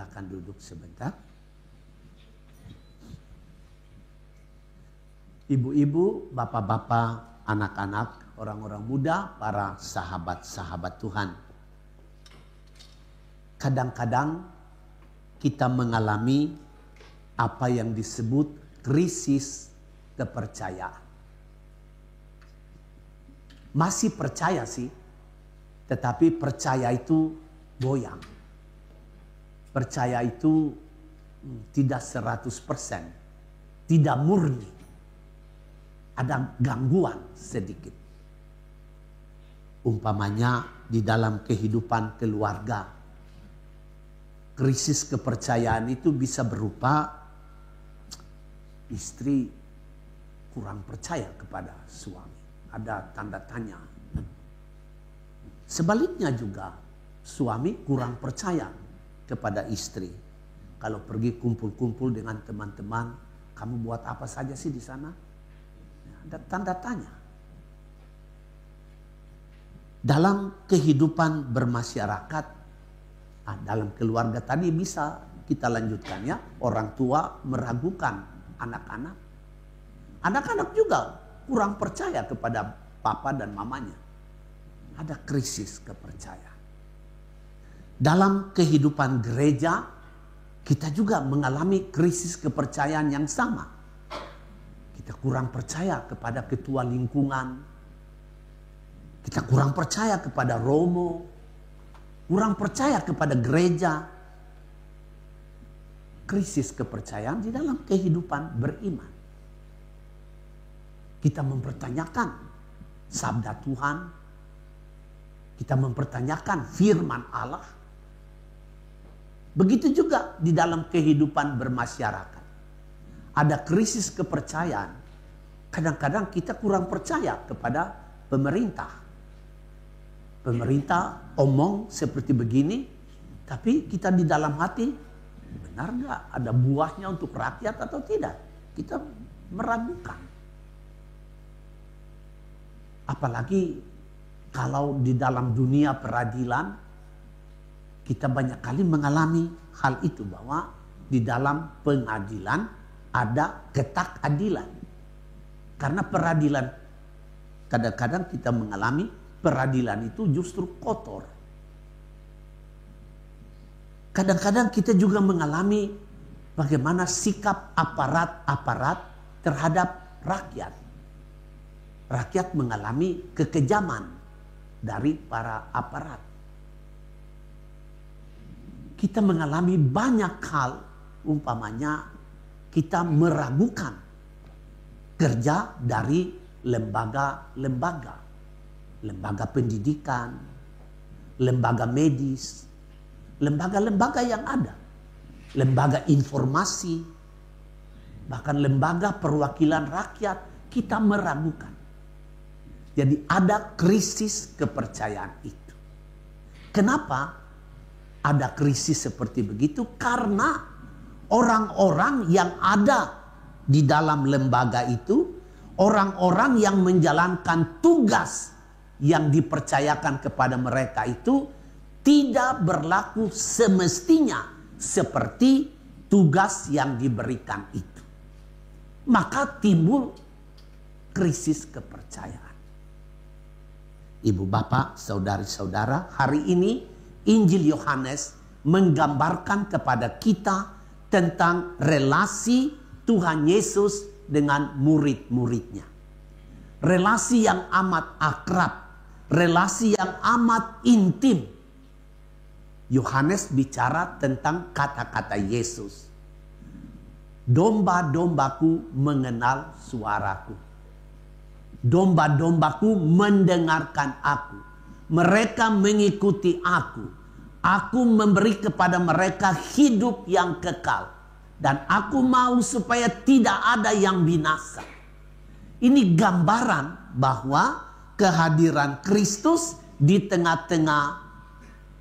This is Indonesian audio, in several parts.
Silakan duduk sebentar. Ibu-ibu, bapak-bapak, anak-anak, orang-orang muda, para sahabat-sahabat Tuhan. Kadang-kadang kita mengalami apa yang disebut krisis kepercayaan. Masih percaya sih, tetapi percaya itu goyang. Percaya itu tidak 100%, tidak murni. Ada gangguan sedikit. Umpamanya di dalam kehidupan keluarga, krisis kepercayaan itu bisa berupa istri kurang percaya kepada suami. Ada tanda tanya. Sebaliknya juga suami kurang percaya kepada istri. Kalau pergi kumpul-kumpul dengan teman-teman, kamu buat apa saja sih di sana? Ada tanda tanya. Dalam kehidupan bermasyarakat, dalam keluarga tadi bisa kita lanjutkan ya. Orang tua meragukan anak-anak. Anak-anak juga kurang percaya kepada papa dan mamanya. Ada krisis kepercayaan. Dalam kehidupan gereja, kita juga mengalami krisis kepercayaan yang sama. Kita kurang percaya kepada ketua lingkungan. Kita kurang percaya kepada romo. Kurang percaya kepada gereja. Krisis kepercayaan di dalam kehidupan beriman. Kita mempertanyakan sabda Tuhan. Kita mempertanyakan firman Allah. Begitu juga di dalam kehidupan bermasyarakat. Ada krisis kepercayaan. Kadang-kadang kita kurang percaya kepada pemerintah. Pemerintah omong seperti begini, tapi kita di dalam hati, benar nggak ada buahnya untuk rakyat atau tidak? Kita meragukan. Apalagi kalau di dalam dunia peradilan, kita banyak kali mengalami hal itu, bahwa di dalam pengadilan ada ketakadilan. Karena peradilan, kadang-kadang kita mengalami peradilan itu justru kotor. Kadang-kadang kita juga mengalami bagaimana sikap aparat-aparat terhadap rakyat. Rakyat mengalami kekejaman dari para aparat. Kita mengalami banyak hal, umpamanya kita meragukan kerja dari lembaga-lembaga. Lembaga pendidikan, lembaga medis, lembaga-lembaga yang ada. Lembaga informasi, bahkan lembaga perwakilan rakyat, kita meragukan. Jadi ada krisis kepercayaan itu. Kenapa ada krisis seperti begitu? Karena orang-orang yang ada di dalam lembaga itu, orang-orang yang menjalankan tugas yang dipercayakan kepada mereka itu tidak berlaku semestinya seperti tugas yang diberikan itu. Maka timbul krisis kepercayaan. Ibu bapak, saudari-saudara, hari ini Injil Yohanes menggambarkan kepada kita tentang relasi Tuhan Yesus dengan murid-muridnya. Relasi yang amat akrab, relasi yang amat intim. Yohanes bicara tentang kata-kata Yesus. Domba-dombaku mengenal suaraku. Domba-dombaku mendengarkan aku. Mereka mengikuti aku. Aku memberi kepada mereka hidup yang kekal. Dan aku mau supaya tidak ada yang binasa. Ini gambaran bahwa kehadiran Kristus di tengah-tengah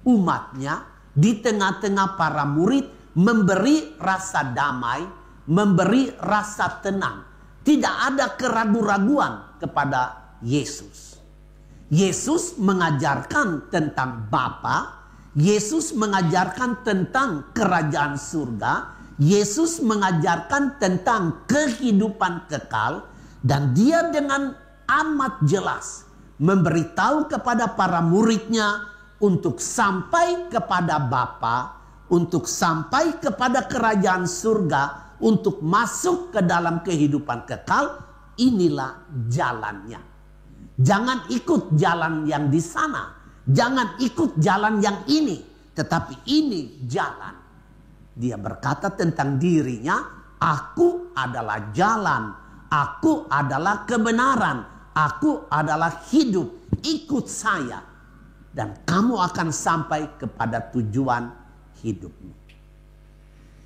umatnya, di tengah-tengah para murid, memberi rasa damai, memberi rasa tenang. Tidak ada keraguan-raguan kepada Yesus. Yesus mengajarkan tentang Bapa. Yesus mengajarkan tentang kerajaan surga. Yesus mengajarkan tentang kehidupan kekal. Dan dia dengan amat jelas memberitahu kepada para muridnya untuk sampai kepada Bapa, untuk sampai kepada kerajaan surga, untuk masuk ke dalam kehidupan kekal. Inilah jalannya. Jangan ikut jalan yang di sana. Jangan ikut jalan yang ini. Tetapi ini jalan. Dia berkata tentang dirinya, aku adalah jalan. Aku adalah kebenaran. Aku adalah hidup. Ikut saya. Dan kamu akan sampai kepada tujuan hidupmu.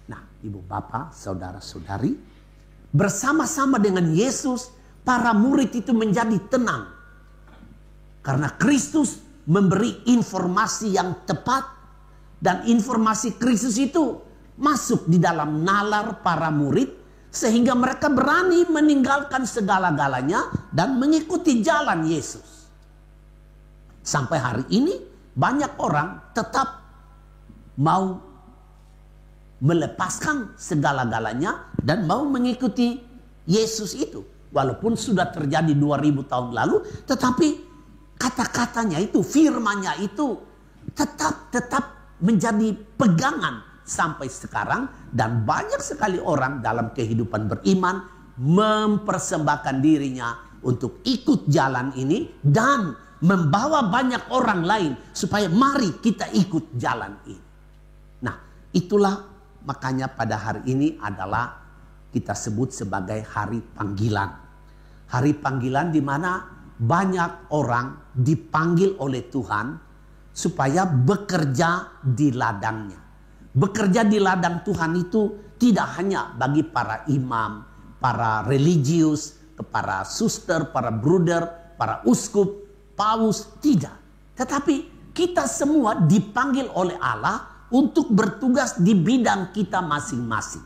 Nah, ibu bapak, saudara-saudari, bersama-sama dengan Yesus, para murid itu menjadi tenang. Karena Kristus memberi informasi yang tepat. Dan informasi Kristus itu masuk di dalam nalar para murid. Sehingga mereka berani meninggalkan segala-galanya dan mengikuti jalan Yesus. Sampai hari ini banyak orang tetap mau melepaskan segala-galanya dan mau mengikuti Yesus itu. Walaupun sudah terjadi 2000 tahun lalu, tetapi kata-katanya itu, firman-Nya itu tetap menjadi pegangan sampai sekarang. Dan banyak sekali orang dalam kehidupan beriman mempersembahkan dirinya untuk ikut jalan ini dan membawa banyak orang lain supaya mari kita ikut jalan ini. Nah, itulah makanya pada hari ini adalah kita sebut sebagai hari panggilan. Hari panggilan di mana banyak orang dipanggil oleh Tuhan supaya bekerja di ladangnya. Bekerja di ladang Tuhan itu tidak hanya bagi para imam, para religius, para suster, para bruder, para uskup, paus, tidak. Tetapi kita semua dipanggil oleh Allah untuk bertugas di bidang kita masing-masing.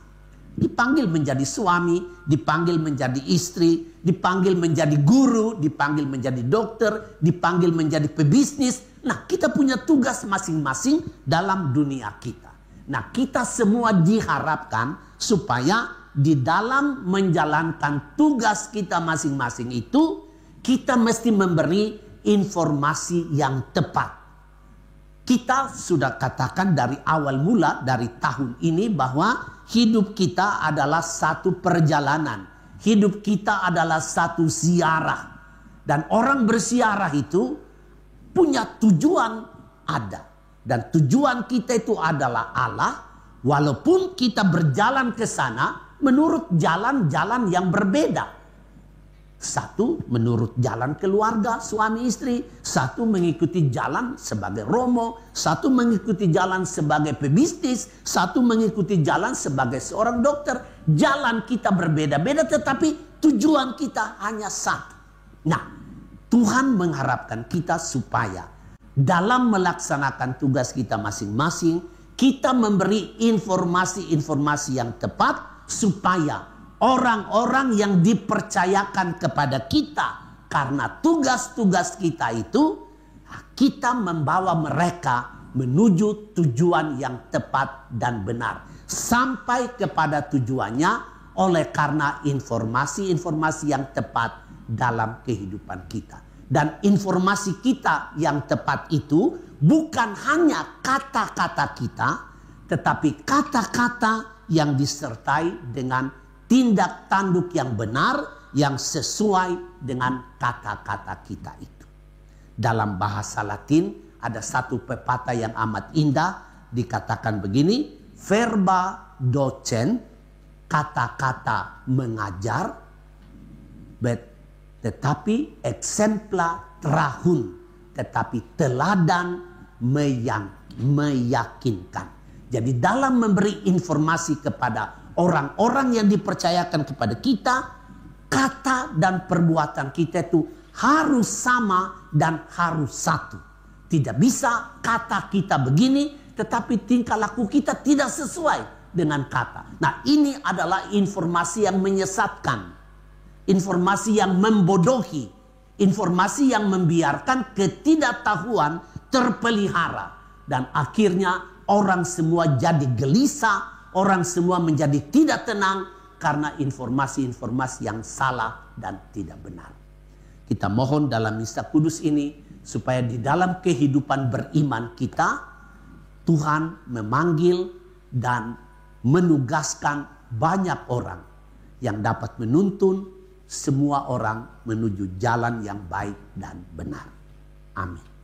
Dipanggil menjadi suami, dipanggil menjadi istri, dipanggil menjadi guru, dipanggil menjadi dokter, dipanggil menjadi pebisnis. Nah, kita punya tugas masing-masing dalam dunia kita. Nah, kita semua diharapkan supaya di dalam menjalankan tugas kita masing-masing itu, kita mesti memberi informasi yang tepat. Kita sudah katakan dari awal mula dari tahun ini bahwa hidup kita adalah satu perjalanan. Hidup kita adalah satu ziarah. Dan orang berziarah itu punya tujuan ada. Dan tujuan kita itu adalah Allah. Walaupun kita berjalan ke sana menurut jalan-jalan yang berbeda. Satu menurut jalan keluarga suami istri, satu mengikuti jalan sebagai romo, satu mengikuti jalan sebagai pebisnis, satu mengikuti jalan sebagai seorang dokter. Jalan kita berbeda-beda tetapi tujuan kita hanya satu. Nah, Tuhan mengharapkan kita supaya dalam melaksanakan tugas kita masing-masing, kita memberi informasi-informasi yang tepat supaya orang-orang yang dipercayakan kepada kita karena tugas-tugas kita itu, kita membawa mereka menuju tujuan yang tepat dan benar. Sampai kepada tujuannya oleh karena informasi-informasi yang tepat dalam kehidupan kita. Dan informasi kita yang tepat itu bukan hanya kata-kata kita, tetapi kata-kata yang disertai dengan tindak tanduk yang benar, yang sesuai dengan kata-kata kita itu. Dalam bahasa Latin ada satu pepatah yang amat indah, dikatakan begini, verba docent, kata-kata mengajar, tetapi exempla trahun, tetapi teladan meyakinkan. Jadi dalam memberi informasi kepada orang-orang yang dipercayakan kepada kita, kata dan perbuatan kita itu harus sama dan harus satu. Tidak bisa kata kita begini, tetapi tingkah laku kita tidak sesuai dengan kata. Nah, ini adalah informasi yang menyesatkan. Informasi yang membodohi. Informasi yang membiarkan ketidaktahuan terpelihara. dan akhirnya orang semua jadi gelisah, orang semua menjadi tidak tenang karena informasi-informasi yang salah dan tidak benar. Kita mohon dalam misa kudus ini supaya di dalam kehidupan beriman kita, Tuhan memanggil dan menugaskan banyak orang yang dapat menuntun semua orang menuju jalan yang baik dan benar. Amin.